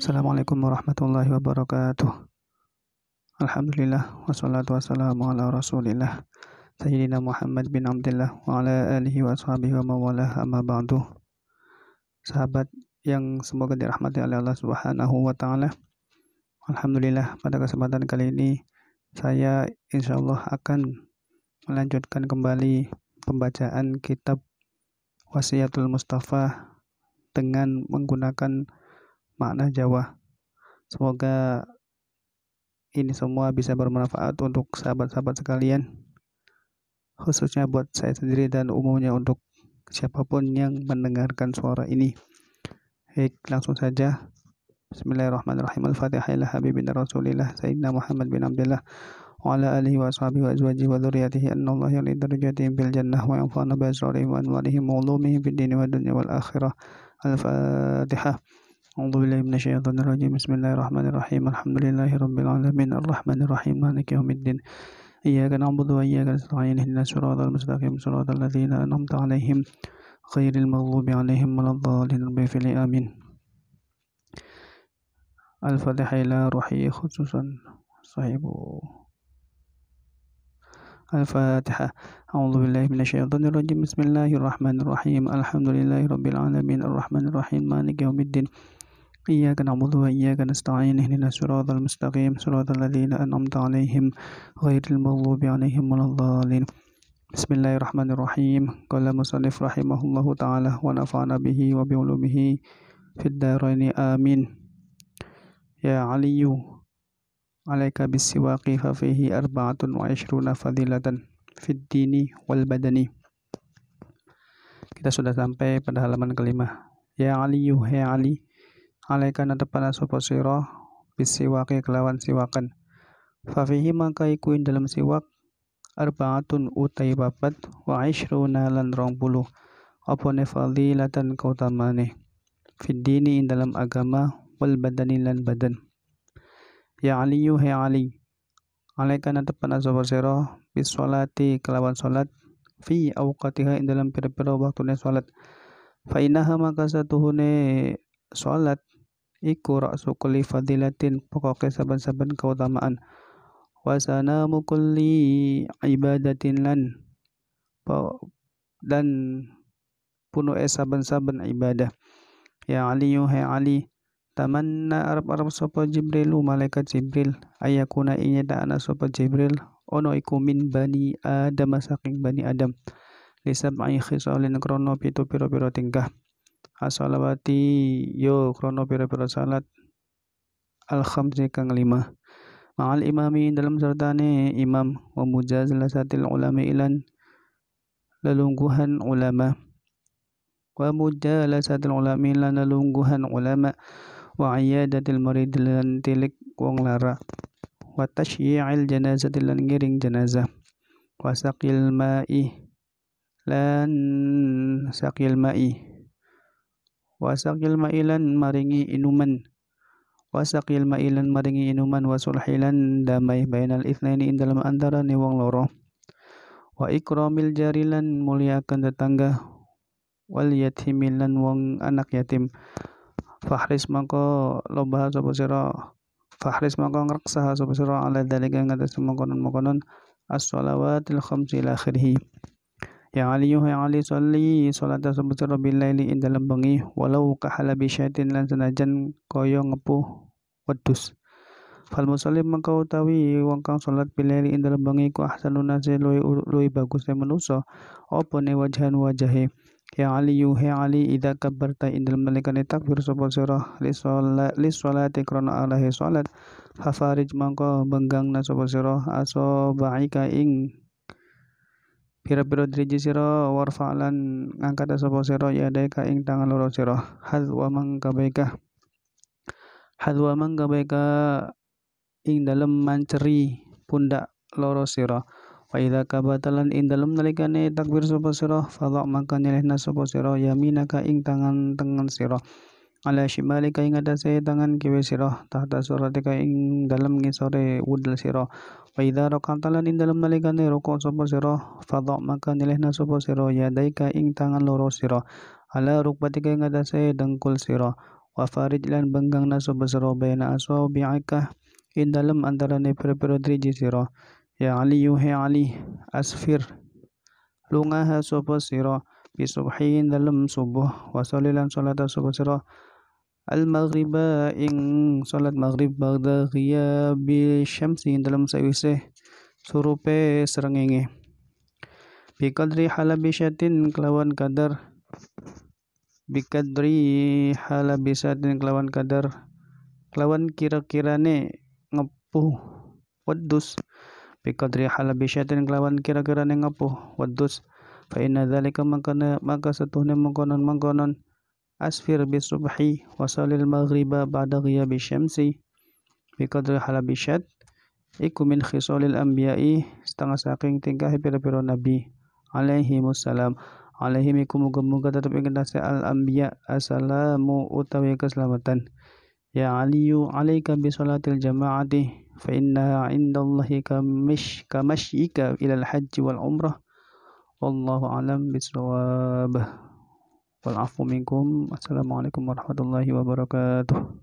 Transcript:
Assalamualaikum warahmatullahi wabarakatuh. Alhamdulillah wassalatu wassalamu ala Rasulillah Sayyidina Muhammad bin Abdullah wa ala alihi wa ashabihi wa mawalah amma ba'du. Sahabat yang semoga dirahmati oleh Allah Subhanahu wa taala. Alhamdulillah, pada kesempatan kali ini saya insyaallah akan melanjutkan kembali pembacaan kitab Wasiyatul Mustafa dengan menggunakan makna Jawa. Semoga ini semua bisa bermanfaat untuk sahabat-sahabat sekalian, khususnya buat saya sendiri dan umumnya untuk siapapun yang mendengarkan suara ini. Baik, langsung saja. Bismillahirrahmanirrahim. Al-Fatihah ila habibina Rasulillah Sayyidina Muhammad bin Abdullah wa ala alihi wa ashabihi wa azwajihi wa dzurriyyatihi annallaha ya'li darajatihim fil jannah wa yanfa'una bi asrarihim wa anwarihim wa ulumihim fid dini wad dunya wal akhirah. Al-Fatihah. A'udzu billahi minasyaitonir rajim. Bismillahirrahmanirrahim. Alhamdulillahirabbil alamin arrahmanir rahim maliki yaumiddin. Iyyaka na'budu wa iyyaka nasta'in ihdinas siratal mustaqim siratal ladzina an'amta 'alaihim ghairil maghdubi 'alaihim waladdallin. Amin. Al-Fatihah ila ruhi khususan sahibu Al-Fatihah. A'udzu billahi minasyaitonir rajim. Bismillahirrahmanirrahim. Alhamdulillahirabbil alamin arrahmanir rahim maliki yaumiddin. Iyyaka na'budu wa iyyaka nasta'in ihdinas siratal mustaqim siratal ladzina an'amta 'alaihim ghairil maghdubi 'alaihim waladdallin. Bismillahirrahmanirrahim. Qala musannif rahimahullahu ta'ala wa nafa'ana bihi wa bi ulumihi fid dharain amin. Ya Aliyu, alaika bis-siwaqi fa fihi 24 fadilatan fid dini wal badani. Kita sudah sampai pada halaman kelima. Ya Aliyu, he Ali, alaika natepana sapa sira bis-siwaqi kelawan siwakan. Fa fihi maka iku dalam siwak arbaatun utai papat wa 20 lan 20 apane fadilatan kautamane fid dini dalam agama wal badani lan badan. Ya Aliyu, he Ali, alaika natepana sapa sira bis sholati kelawan salat fi awqatiha dalam pira-pira waktune salat. Fa innaha maka satuhune salat iku ra'su kulli fadilatin pokoke saben-saben keutamaan. Wa sanamu kulli ibadatin dan punuh saben-saben ibadah. Ya Aliyu, he Ali, tamanna arab sapa Jibrilu malaikat Jibril ayakuna inyata ana sapa Jibril ono iku min bani Adam saking bani Adam lisab'i khisalin krono pitu pira-pira tingkah as-salawati yo krono pira-pira salat al-khamsi kang 5 ma'al imami dalam sertane imam wa mujazalasatil ulama ilan lelungguhan ulama wa mujalasatil ulama ilan lelungguhan ulama wa iyadatil marid lan tilik wong lara wa tasyi'il janazati lan ngiring jenazah wa saqil ma'i lan maringi inuman wa sulhilan damai bainal itsnaini dalam antarane wong loro wa ikramil jarilan muliakan tetangga wal yatimin lan wong anak yatim. Fahris mangko ngreksa sapa sira ala dalika ngatas mongkon as-shalawatil khamsi ila akhirih. Ya Ali, ya Ali, sholli salata sapa sira bil laili ing dalem bengi walau kahala bi syaitin lan senajan kaya ngepuh wedhus. Fal musallim mangko utawi wong kang salat bil laili ing dalem bengi ku ahsanun nasi luwih bagus manusa apa ne wajahe. Ya Ali, ya Ali, idza kabbarta indal malikane takbir sapa sira li sholati krana alahi salat hafarij mangko benggangna sapa sira asobaika ing pira-pira driji sira warfa'lan ngangkat sapa sira yadaika ing tangan loro sira hadwa mangkabaika ing dalem manceri pundak loro sira. Wa idza kabatalan ing dalem nalikane takbir sapa sira fadha maka nyelehna sapa sira yaminaka ing tangan sira ala shimalika ing atase tangan kiwa sira tahta suratika ing dalem ngisore wudel sira. Wa idza raqatalan ing dalem nalikane rukuk sapa sira fadha maka nyelehna sapa sira yadaika ing tangan loro sira ala rukbatika ing atase dengkul sira. wa farid lan benggang sapa sira baina asabi'aka ing dalem antarane pira-pira driji sira. Ya Ali he Ali asfir lungaha sapa sira bisubhin dalem subuh wa salilan salata sapa sira al maghriba ing salat maghrib ba'da ghiyabi syamsi dalam sawise surupe srengenge bikadri halabisyatin kelawan kadar kelawan kadar kelawan kira-kirane ngepuh wedus bikadri halabisyatin kelawan kira-kirane ngepuh wedus fa inna dzalika maka setuhne mengkonon asfir bisubhi wasalil maghriba ba'da ghiyabi syamsi biqadri halabisyat iku min khisalil anbiya'i setengah saking tingkah pira-pira nabi alaihi wassalam alaihim iku muga-muga tetep ing al anbiya assalamu utawi keselamatan ya aliyu alaika bi salatil jama'ati fa innaha indallahi kamasyika ilal haji wal umrah wallahu alam bisawab. Wal afu minkum. Assalamualaikum warahmatullahi wabarakatuh.